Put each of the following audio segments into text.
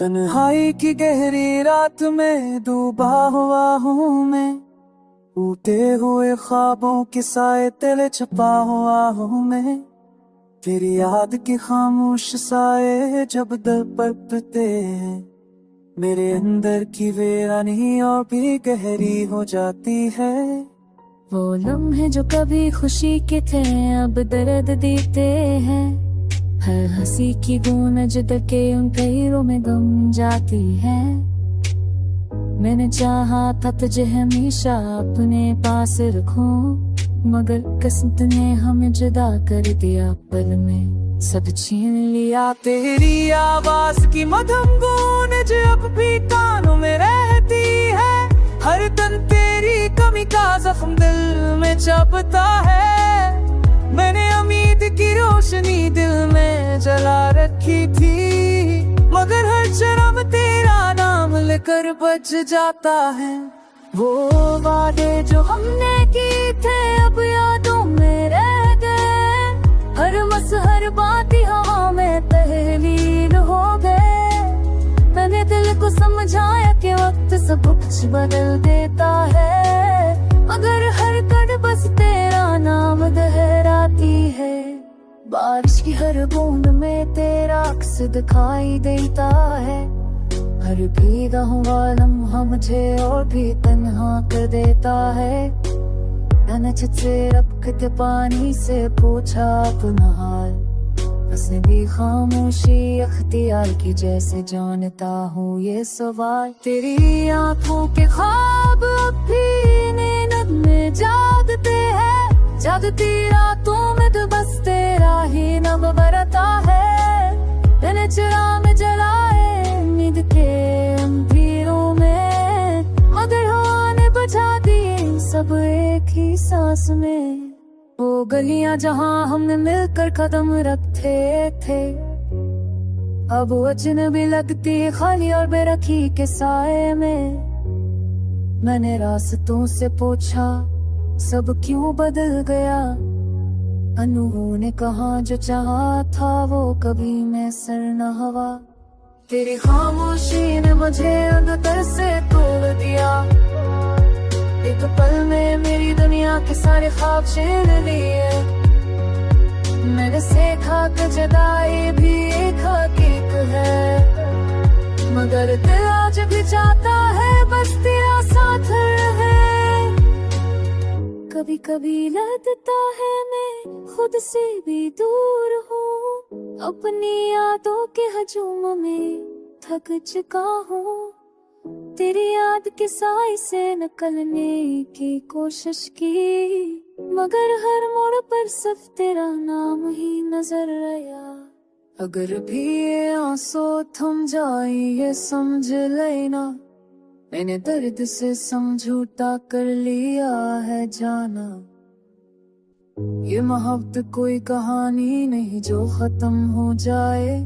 तन्हाई की गहरी रात में डूबा हुआ हूँ मैं, टूटे हुए ख्वाबों के साए तले छुपा हुआ हूँ मैं। तेरी याद के खामोश साए जब दिल पर पिते हैं, मेरे अंदर की वीरानी और भी गहरी हो जाती है। वो लम्हे जो कभी खुशी के थे अब दर्द देते हैं, हर हंसी की गूंज दिल के उन पैरों में गम जाती है। मैंने चाहा था तुझे हमेशा अपने पास रखूं, मगर किस्मत ने हमें जुदा कर दिया, पल में सब छीन लिया। तेरी आवाज की मधुर गूंज अब भी कानों में रहती है, हर दिन तेरी कमी का जख्म दिल में चपता है। मैंने उम्मीद की रोशनी दिल में जला रखी थी, मगर हर शर्म तेरा नाम लेकर बच जाता है। वो वादे जो हमने किए थे अब यादों में रह गए, हर हर बात हवा में तहलील हो गए। मैंने दिल को समझाया कि वक्त सब कुछ बदल देता है, मगर हर कड़ बस तेरा नाम दोहराती है। बारिश की हर बूंद में तेरा अक्स दिखाई देता है, हर भीगा हुआ लम्हा मुझे और भी तन्हा कर देता है। मैंने तुझसे रबकते पानी से पूछा अपना हाल, उसने भी खामोशी अख्तियार की, जैसे जानता हूँ ये सवाल। तेरी आंखों के ख्वाब अब भी नींद में जागते हैं, जागती रातों में तो बस तेरा ही नाम बरता है। मैंने चिराग में जलाए उम्मीद के अंधेरों में, मगर हवा ने बुझा दिए सब एक ही सांस में। वो गलियां जहां हमने मिलकर कदम रखते थे, अब वो अजनबी लगती है खाली और बेरखी के साए में। मैंने रास्तों से पूछा सब क्यों बदल गया, अनूहों ने कहा जो चाहा था वो कभी मैसर न हुआ। तेरी खामोशी ने मुझे अंदर से तोड़ दिया, एक पल में मेरी दुनिया के सारे ख्वाब छीन लिए। मैंने सीखा कि जुदाई भी एक हकीकत है, मगर दिल आज भी चाहता है बस तेरा साथ रहे। कभी कभी लगता है मैं खुद से भी दूर हूँ, अपनी यादों के हजूम में थक चुका हूँ। तेरी याद के साए से निकलने की कोशिश की, मगर हर मोड़ पर सिर्फ तेरा नाम ही नजर आया। अगर भी ये आंसू थम जाए ये समझ लेना, मैंने दर्द से समझौता कर लिया है जाना। ये मोहब्बत कोई कहानी नहीं जो खत्म हो जाए,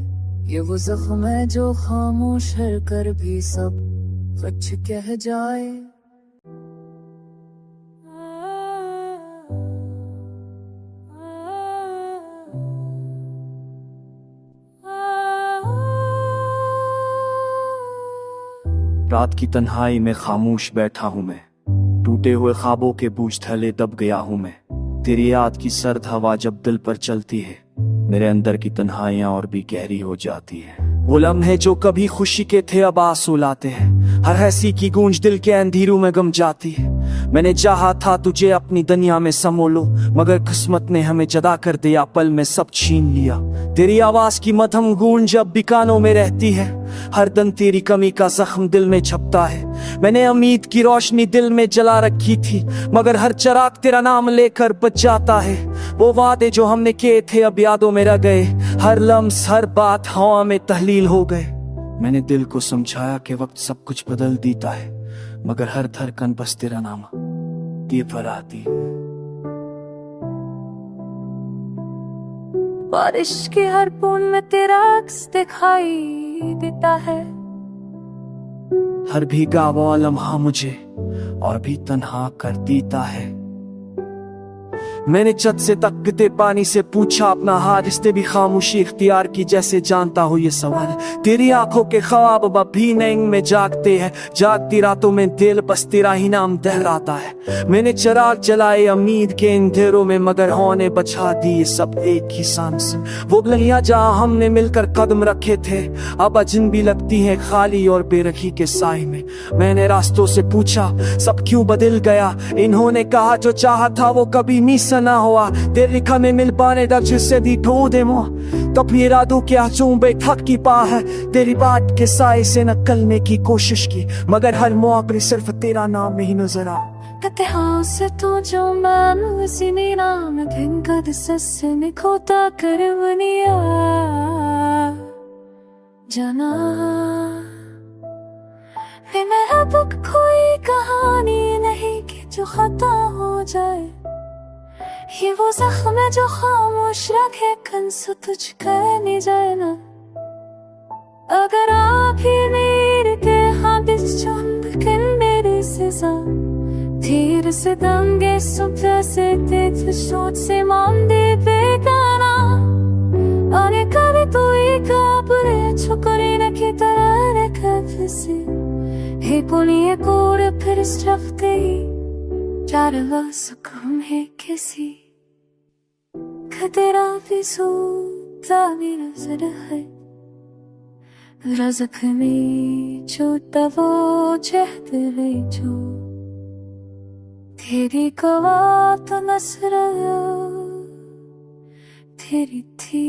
ये वो जख्म है जो खामोश है कर भी सब सच कह जाए। रात की तन्हाई में खामोश बैठा हूँ मैं, टूटे हुए ख्वाबों के बोझ थले दब गया हूँ मैं। तेरी याद की सर्द हवा जब दिल पर चलती है, मेरे अंदर की तन्हाइयां और भी गहरी हो जाती है। वो लम्हे जो कभी खुशी के थे अब आंसू लाते हैं, हर हंसी की गूंज दिल के अंधेरों में गम जाती है। मैंने चाहा था तुझे अपनी दुनिया में समोलो, मगर किस्मत ने हमें जुदा कर दिया, पल में सब छीन लिया। तेरी आवाज की मधुर गूंज अब भी कानों में रहती है, हर दिन तेरी कमी का जख्म दिल में छपता है। मैंने उम्मीद की रोशनी दिल में जला रखी थी, मगर हर चिराग तेरा नाम लेकर बच जाता है। वो वादे जो हमने किए थे अब यादों में रह गए, हर लम्स हर बात हवा में तहलील हो गए। मैंने दिल को समझाया कि वक्त सब कुछ बदल देता है, मगर हर धड़कन बस तेरा नाम दिए पर आती। बारिश की हर बूंद में तेरा अक्स दिखाई देता है, हर भीगा वो लम्हा मुझे और भी तन्हा कर देता है। मैंने छत से तकते पानी से पूछा अपना हाल, इसने भी खामोशी इख्तियार की जैसे जानता हो ये सवाल। तेरी आंखों के ख्वाब अब भी नींद में जागते हैं, जागती रातों में दिल बस तेरा ही नाम दोहराता है। मैंने चिराग जलाए उम्मीद के अंधेरों में, मगर होने बचा दी सब एक ही सांस। वो गलियां जहां हमने मिलकर कदम रखे थे अब अजन भी लगती है खाली और बेरखी के साए में। मैंने रास्तों से पूछा सब क्यों बदल गया, इन्होंने कहा जो चाहा था वो कभी मिस ना हुआ। तेरे लिखा में मिल पाने तक जिससे दी ठो दे मो कभी इरादों के आंसुओं बेथक की पा है। तेरी बात के साए से नकलने की कोशिश की, मगर हर मौके सिर्फ तेरा नाम ही नजर आ। कहते हाँ से तो जो मैं सीने नाम दिन का दिससे निखोता करवनिया जाना है। मेरा दुख कोई कहानी नहीं कि जो खता हो जाए, ये वो जख्म है जो खामोश रखे कंसु तुझ करने जाए ना। अगर आप ही मेरे के हाँ दिस चुंब के मेरे से धीर से दंगे सुबह से तेज सोच से मांदे बेगाना आने करे तो एक आपरे छुकरी न की तरह रखा से हे पुनिये कोड़ फिर इस रफ्ते ही चारवा सुकून है किसी खतरा भी सूता भी नजर है। रज़क में जो तवो जहद ले जो तेरी गवा तो नसरा तेरी थी।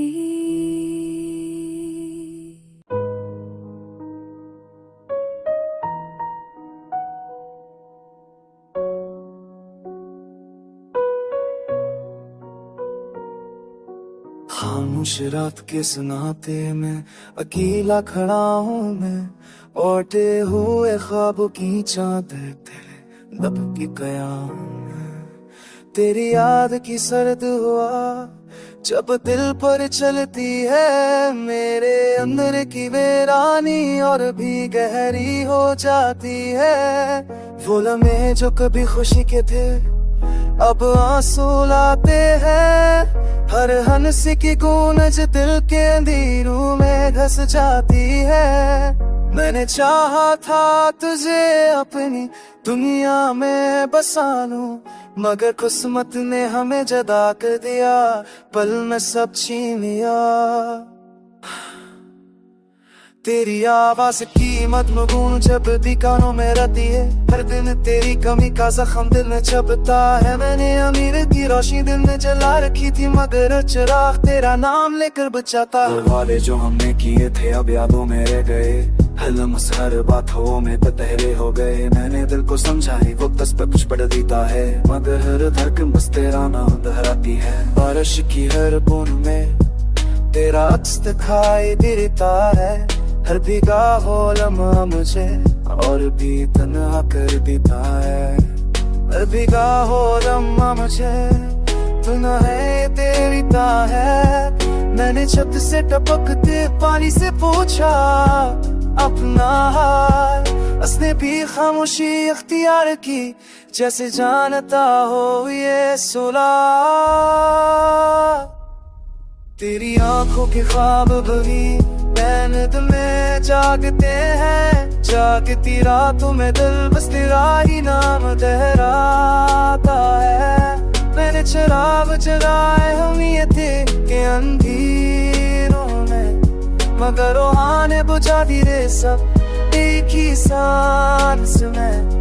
खामोश रात के सुनाते में अकेला खड़ा हूँ मैं, ओटे हुए ख्वाबों की चादर तेरे लब की कयाम। तेरी याद की सर्द हुआ जब दिल पर चलती है, मेरे अंदर की वीरानी और भी गहरी हो जाती है। वो लम्हे जो कभी खुशी के थे अब आंसू लाते हैं, हर हंसी की गूंज दिल के अंधेरों में धस जाती है। मैंने चाहा था तुझे अपनी दुनिया में बसा लूं, मगर किस्मत ने हमें जुदा कर दिया, पल में सब छीन लिया। तेरी आवाज की मधुगुन जब भी कानों में रहती है, हर दिन तेरी कमी का जख्म दिल में चबता है। मैंने अमीर की रोशनी दिल में जला रखी थी, मगर चिराग तेरा नाम लेकर बचाता। वाले जो हमने किए थे अब यादों में रह गए, हलमस हर बातों में तहरे हो गए। मैंने दिल को समझाई वो दस पे कुछ पढ़ देता है, मगर हर धड़कन बस तेरा नाम दोहराती है। बारिश की हर बूंद में तेरा अक्स दिखाई देता है, हर भीगा हो लम्हा मुझे और भी तन्हा कर देता है। हर भीगा हो लम्हा मुझे तन्हा है तेरी है। मैंने छत से टपकते पानी से पूछा अपना हाल, उसने भी खामोशी इख्तियार की जैसे जानता हो ये सुला। तेरी आंखों के ख्वाब भरी नींद में जागते हैं, जागती रातों में दिल बस तेरा ही नाम दोहराता है। मैंने चिराग जलाए हम ये थे के अंधेरों में, मगर रूहाने बुझा दी रे सब एक ही सांस में।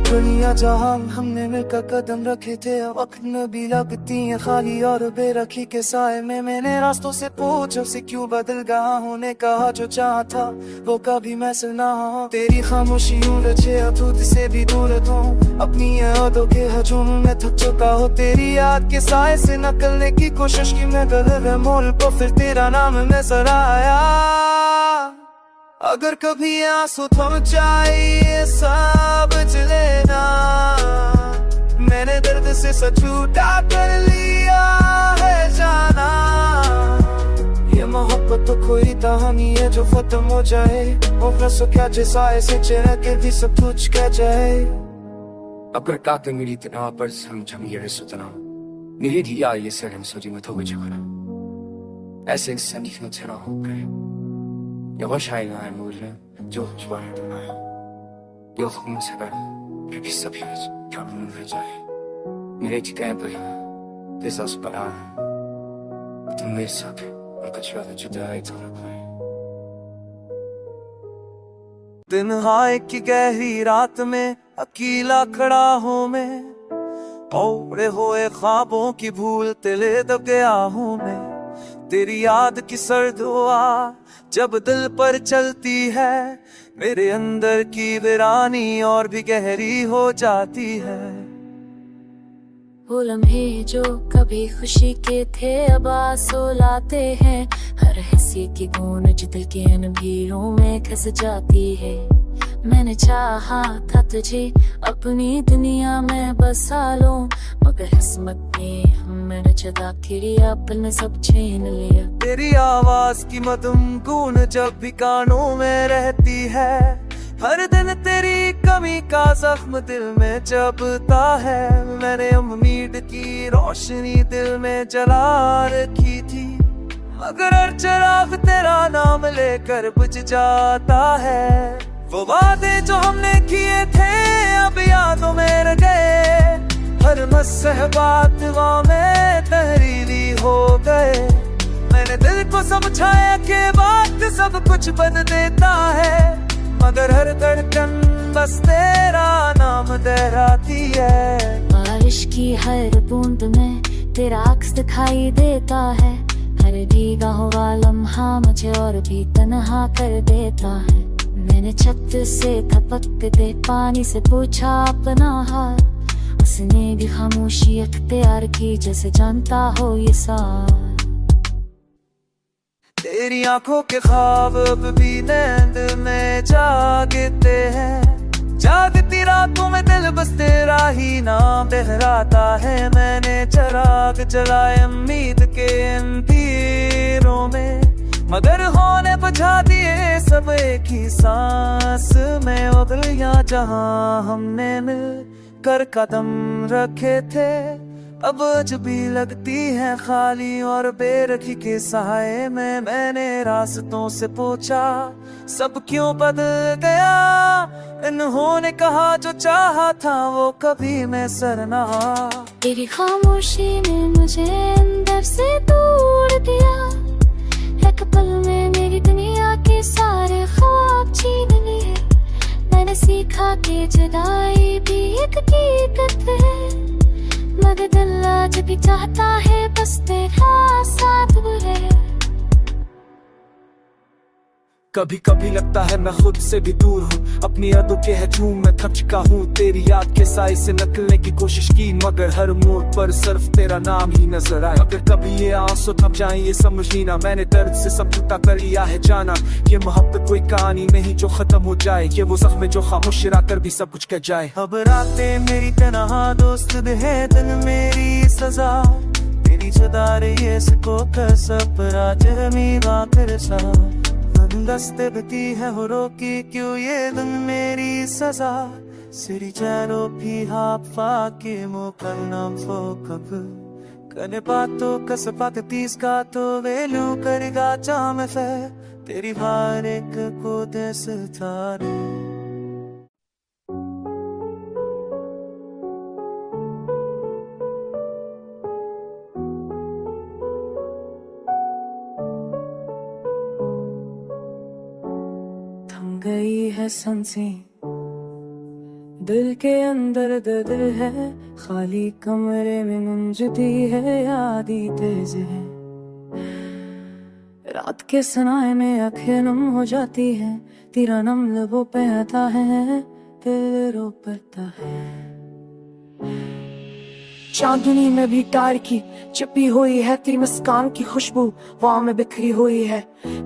दुनिया जहां हमने मिलकर कदम रखे थे वक्त न भी लगती है खाली और बेरखी के साए में। मैंने रास्तों से पूछा से क्यों बदल गया हूँ, ने कहा जो चाहा था वो कभी मैं सुना हो। तेरी खामोशी उलझे अतूत से भी दूर तो अपनी यादों के हजूम में थक चुका हो। तेरी याद के साए से नकलने की कोशिश की मैं, गलत मोल पर फिर तेरा नाम नजर आया। अगर कभी आंसू थम जाए सब लेना, मैंने दर्द से सच झूठा कर लिया है जाना। ये मोहब्बत तो कोई कहानी है जो खत्म हो जाए, वो रसो क्या जैसा ऐसे चेहरे के भी सब कुछ कह जाए। अगर काते मेरी तना पर समझम ये सुतना 你提亚一些人手机没偷回去回来，但是身体能吃到好个，要我下一个爱慕人就去玩的爱，有红色的，别比色皮跳不回家，你得去干不了，得少是不啦，都没色皮，我可觉得就得爱走了快。 तन्हाई की गहरी रात में अकेला खड़ा हूँ मैं, ओढ़े हुए ख्वाबों की भूल तिले दब गया हूँ मैं। तेरी याद की सर्द हवा जब दिल पर चलती है, मेरे अंदर की वीरानी और भी गहरी हो जाती है। वो लम्हे जो कभी खुशी के थे अब आंसू लाते हैं, हर हंसी की गूंज दिल के इन भीड़ों में खस जाती है। मैंने चाहा था तुझे अपनी दुनिया में बसा लूं, मगर किस्मत ने हमें जुदा किया, अपने सब छीन लिया। तेरी आवाज की मधुम गूंज जब भी कानों में रहती है, हर दिन तेरी कमी का जख्म दिल में जबता है। मैंने उम्मीद की रोशनी दिल में जला रखी थी, मगर हर चिराग तेरा नाम लेकर बुझ जाता है। वो वादे जो हमने किए थे अब यादों में रह गए, हर मसहबात में तहरीरी हो गए। मैंने दिल को समझाया कि बात सब कुछ बन देता है, मगर हर धड़कन बस तेरा नाम दोहराती है। बारिश की हर बूंद में तेरा अक्स दिखाई देता है, हर भीगा हुआ लम्हा मुझे और भी तन्हा कर देता है। मैंने छत से थपकते पानी से पूछा अपना हाल, उसने भी खामोशी अख्तियार की जैसे जानता हो ये साल। तेरी आंखों के ख्वाब अब भी नींद में जागते हैं, जागती रातों में दिल बस तेरा ही नाम दोहराता है। मैंने चिराग जलाए उम्मीद के इन तीरों में, मगर होने बुझा दिए सब एक ही सांस में। वो गलियां जहां हमने मिल कर कदम रखे थे, अब अजब भी लगती है खाली और बेरखी के सहारे में। मैंने रास्तों से पूछा सब क्यों बदल गया, इन्होंने कहा जो चाहा था वो कभी मैसर ना। तेरी खामोशी ने मुझे अंदर से तोड़ दिया, एक पल में मेरी दुनिया के सारे ख्वाब छीन लिए। मैंने सीखा कि जुदाई भी एक हकीकत है, मगर दिल आज भी चाहता है बस तेरा साथ रहे। कभी कभी लगता है मैं खुद से भी दूर हूँ, अपनी यादों के हजूम में थक चुका हूँ। तेरी याद के साए से निकलने की कोशिश की, मगर हर मोड़ पर सिर्फ तेरा नाम ही नजर आया। अगर कभी ये आंसू थम जाए ये समझ लेना, मैंने दर्द से समझौता कर लिया है जाना। ये मोहब्बत कोई कहानी नहीं जो खत्म हो जाए, ये वो जख्म जो खामोश रह कर भी सब कुछ कह जाए। अब रातें मेरी तन्हा दोस्त है, दिन मेरी सजा, तेरी जुदा रही इसको कसब राज मीवा कर सा। दस्ते बती है हो रोकी क्यों ये दिन मेरी सजा, सिरी चैरो भी हाफा के मोकन्नम फोकब कने पातो कसपात तीस का तो वेलू करेगा चाम फे तेरी बार एक को देस थारे। गई है सांसें दिल के अंदर दर्द है, खाली कमरे में गुंजती है यादी तेज है। रात के सनाए में आंखें नम हो जाती है, तेरा नम लबों पे आता है, दिल रो पड़ता है। चांदनी में भी तार की छिपी हुई है, तेरी मुस्कान की खुशबू वहाँ में बिखरी हुई है।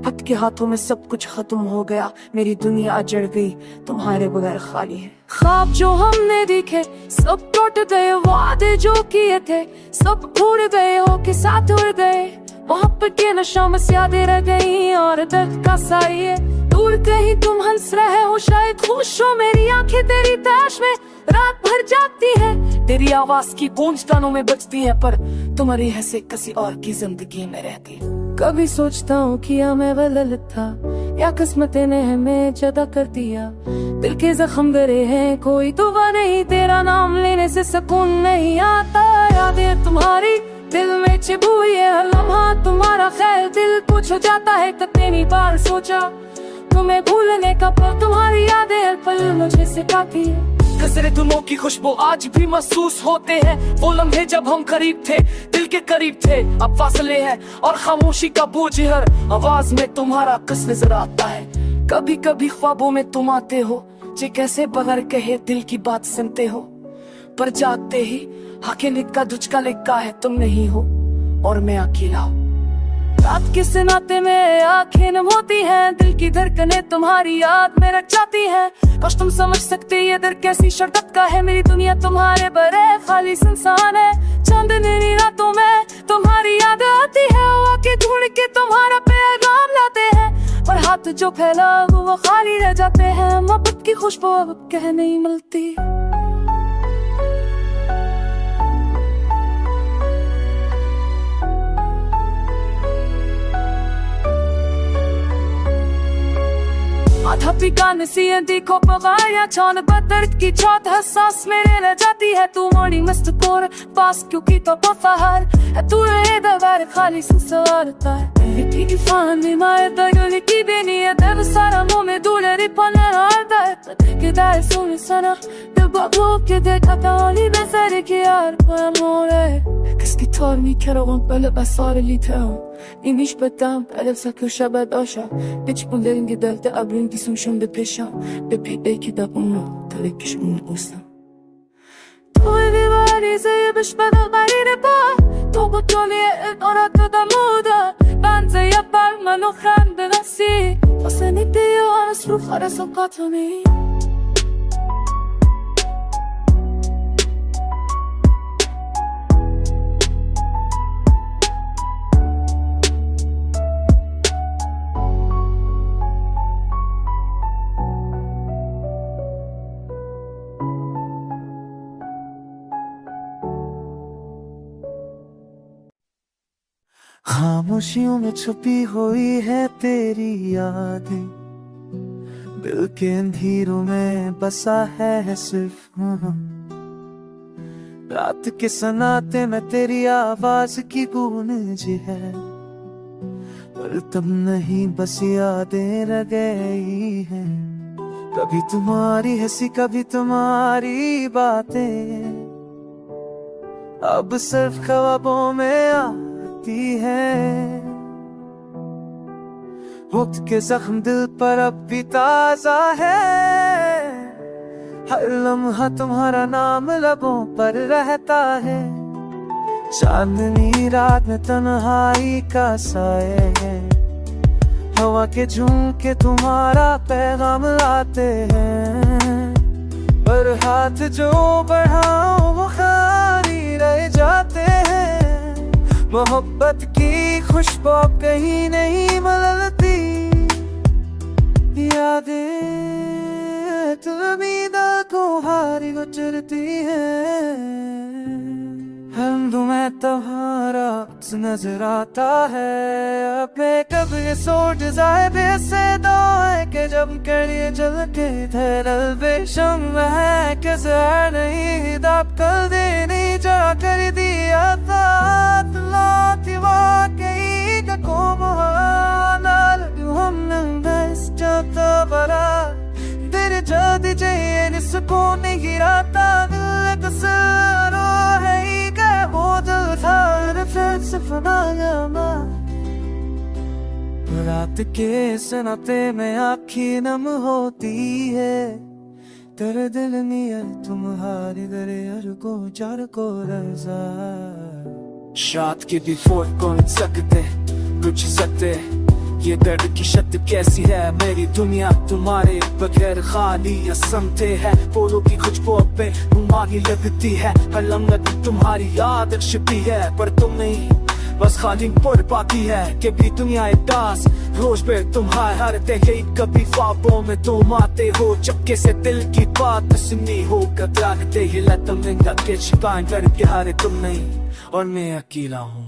हथ के हाथों में सब कुछ खत्म हो गया, मेरी दुनिया जड़ गई, तुम्हारे बगैर खाली है। ख्वाब जो हमने देखे सब टूट गए, वादे जो किए थे सब भूल गए, हो के साथ उड़ गए। मोहब्बत के नशा में यादें रह गई और दर्द का साये। दूर कहीं तुम हंस रहे हो शायद खुश हो, मेरी आंखें तेरी तलाश में रात भर जागती है। तेरी आवाज की गूंज कानों में बजती है, पर तुम्हारी हैसे किसी और की जिंदगी में रहती। कभी सोचता हूँ किया मैं गलत था, या किस्मतें ने हमें जुदा कर दिया। दिल के जख्म गरे हैं, कोई दुआ नहीं, तेरा नाम लेने से सुकून नहीं आता। यादें तुम्हारी दिल में चिप हुई है, हर लम्हा तुम्हारा ख्याल दिल कुछ हो जाता है। कितनी बार सोचा तुम्हें भूलने का, पर तुम्हारी यादें हर पल मुझे सिखाती है। कचरे दिलों की खुशबू आज भी महसूस होते हैं, वो लम्हे जब हम करीब थे, दिल के करीब थे। अब फासले हैं और खामोशी का बोझ, हर आवाज में तुम्हारा किस नजर आता है। कभी कभी ख्वाबों में तुम आते हो, जे कैसे बगैर कहे दिल की बात सुनते हो, पर जागते ही हकीकत का दुचका लिखा है तुम नहीं हो और मैं अकेला हूँ। रात के सन्नाटे में आंखें नम होती हैं, दिल की धड़कनें तुम्हारी याद में रख जाती हैं। काश तुम समझ सकते ये दर्द कैसी शर्रत का है, मेरी दुनिया तुम्हारे बरे खाली सुनसान है। चांदनी रातों में तुम्हारी याद आती है, आके ढूंढ के तुम्हारा पैगाम लाते हैं, पर हाथ जो फैला वो खाली रह जाते हैं। मोहब्बत की खुशबू अब कह नहीं मिलती। आधा पिका नसीहती को पगाया, छान दर्द की चौथ हसास मेरे रह जाती है। तू मोड़ी मस्त कोर पास क्योंकि तो पफार है, तू रहे दवार खाली संसारता है। ठीक फानी मार दगली की बेनी है, देव सारा मुंह में दूल्हे रिपना हारता है। के दार सुन सना बाबू के देखा ताली में सर के यार पर मोरे किसकी torni karavan böyle basarlı tam İniş bedam elef sakır şabat aşağı Biç bunların gidelte abrin disum şimdi peşam Bepi belki de bunu Talekiş unutmuşsam Tuğli var izeye biş bedel marine ba Tobu toliye orada da muda Bence yapar manukhan de nasi Asani diyo anasruf arasın katani खामोशियों में छुपी हुई है तेरी यादें दिल के अंधेरों में बसा है सिर्फ रात के सन्नाटे में तेरी आवाज की गूंज है पर तुम नहीं बस यादें रह गई हैं कभी तुम्हारी हंसी कभी तुम्हारी बातें अब सिर्फ ख्वाबों में है वक्त के जख्म दिल पर अब भी ताजा है हर लम्हा तुम्हारा नाम लबों पर रहता है चांदनी रात में तन्हाई का साए है हवा के झोंके तुम्हारा पैगाम लाते हैं पर हाथ जो बढ़ाओ वो खाली रह जाते हैं मोहब्बत की खुशबू कहीं नहीं मिलती यादें तुलमीदा को हारी गुजरती है हम तुम्हें तुम्हारा नजर आता है अपने कभी सोच जाए बेसे दाए के जब करिए जल के धरल बेशम है कि जहर नहीं दाप कल दे नहीं जा कर दिया था जल्दी चाहिए सुकून नहीं रहता दिल का सरो है क्या वो दिल था फिर से फनाया रात के सन्नाटे में आँखें नम होती है तेरे दिल नियर तुम्हारी दरिया को चार को रजा शाद के भी फोर कौन सकते बुझ सकते ये दर्द की शत कैसी है मेरी दुनिया तुम्हारे बगैर खाली या समते है फूलों की खुशबू पे तुम्हारी लगती है हर लम्हा तुम्हारी याद छिपी है पर तुम नहीं बस खाली पढ़ पाती है कि भी दुनिया दास रोज पे तुम्हारे हारते ही कभी ख्वाबों में तुम आते हो चक्के से दिल की बात सुनी हो कतराते ही तुम के शिकायत करके हारे तुम नहीं और मैं अकेला हूँ।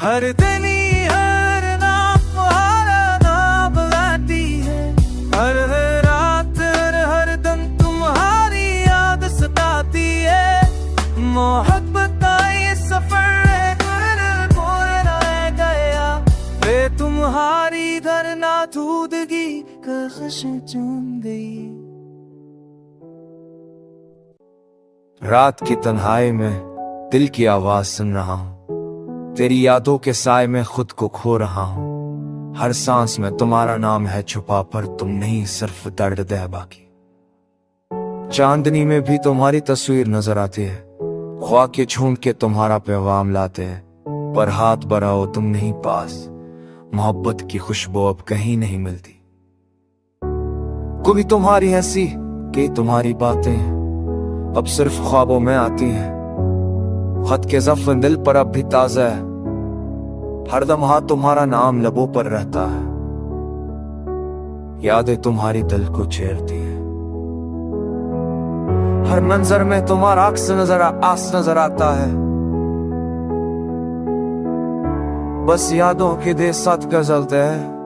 हर दिन ही हर नाम तुम्हारा नाम बुलाती है, हर रात हर दिन तुम्हारी याद सताती है। मोहब्बत का ये सफर है गया वे तुम्हारी धरना दूधगी कशिशें चुन गई। रात की तन्हाई में दिल की आवाज सुन रहा हूँ, तेरी यादों के साए में खुद को खो रहा हूँ। हर सांस में तुम्हारा नाम है छुपा पर तुम नहीं सिर्फ दर्द है बाकी। चांदनी में भी तुम्हारी तस्वीर नजर आती है, ख्वाब के झूठ के तुम्हारा पैगाम लाते हैं पर हाथ बढ़ाओ तुम नहीं पास। मोहब्बत की खुशबू अब कहीं नहीं मिलती, कभी तुम्हारी हंसी कि तुम्हारी बातें अब सिर्फ ख्वाबों में आती हैं। खत के जख्म दिल पर अब भी ताजा है, हर लम्हा तुम्हारा नाम लबों पर रहता है। यादें तुम्हारी दिल को छेड़ती है, हर मंजर में तुम्हारा अक्स नजर आता है। बस यादों के दे साथ गजलते हैं।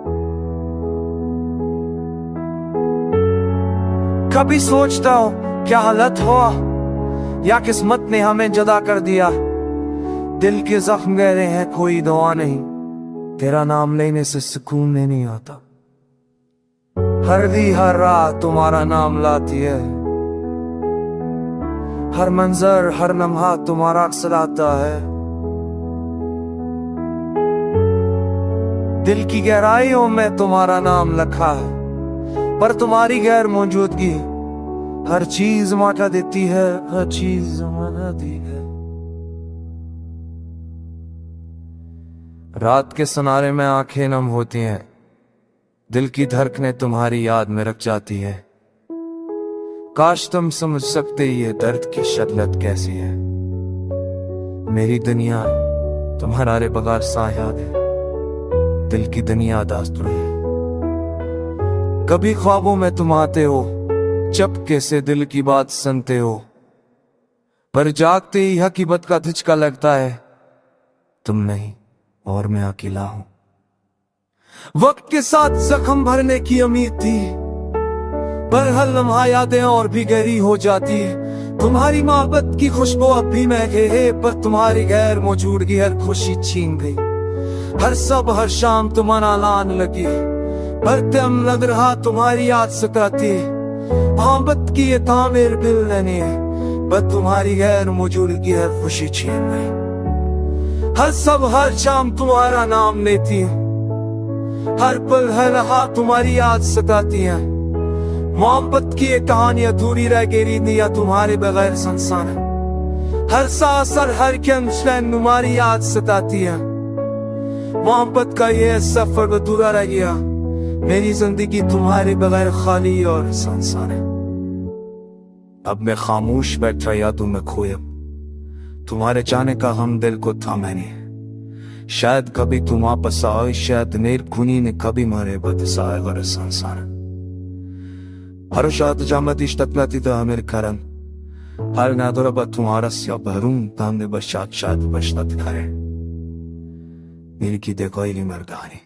कभी सोचता हूँ क्या हालत हुआ या किस्मत ने हमें जुदा कर दिया। दिल के जख्म गहरे हैं कोई दवा नहीं, तेरा नाम लेने से सुकून नहीं आता। हर दी हर रात तुम्हारा नाम लाती है, हर मंजर हर लम्हा तुम्हारा अक्स लाता है। दिल की गहराइयों में तुम्हारा नाम लिखा है पर तुम्हारी गैर मौजूदगी हर चीज माटा देती है, हर चीज माटा दी है। रात के सनारे में आंखें नम होती हैं, दिल की धड़कनें तुम्हारी याद में रख जाती है। काश तुम समझ सकते ये दर्द की शिद्दत कैसी है। मेरी दुनिया तुम्हारे बगैर सायाद है, दिल की दुनिया दास्तूर है। कभी ख्वाबों में तुम आते हो, चपके से दिल की बात सुनते हो, पर जागते ही हकीकत का धचका लगता है। तुम नहीं और मैं अकेला हूं। वक्त के साथ जख्म भरने की उम्मीद थी पर हर लम्हा यादें और भी गहरी हो जाती है। तुम्हारी मोहब्बत की खुशबू अब भी महके है पर तुम्हारी गैर मौजूदगी हर खुशी छीन गई। हर शाम तुम्हारा लान लगी पर तुम लग रहा तुम्हारी याद सताती है। मोहब्बत की ये तामीर दिल नहीं है पर तुम्हारी गैर मौजूदगी हर खुशी छीन गई। हर शाम तुम्हारा नाम लेती है, हर पल हर लम्हा तुम्हारी याद सताती है। मोहब्बत की ये कहानी अधूरी रह गई दिया तुम्हारे बगैर संसार है। हर सांस हर क्षण तुम्हारी याद सताती है। मोहब्बत का ये सफर अधूरा रह गया, मेरी जिंदगी तुम्हारे बगैर खाली और संसार है। अब मैं खामोश बैठा यादों में खोया, तुम्हारे जाने का हम दिल को था मैंने। शायद कभी तुम वापस आओ, शायद नेर खुनी ने कभी मारे बदसाए वर संसार। हर शाद जामत इश्तकलाती था मेरे कारण, हर नादोरा बा तुम्हारा सिया भरून तांदे बशात शायद बशत करे। मेरी की देखो इली मर्दानी।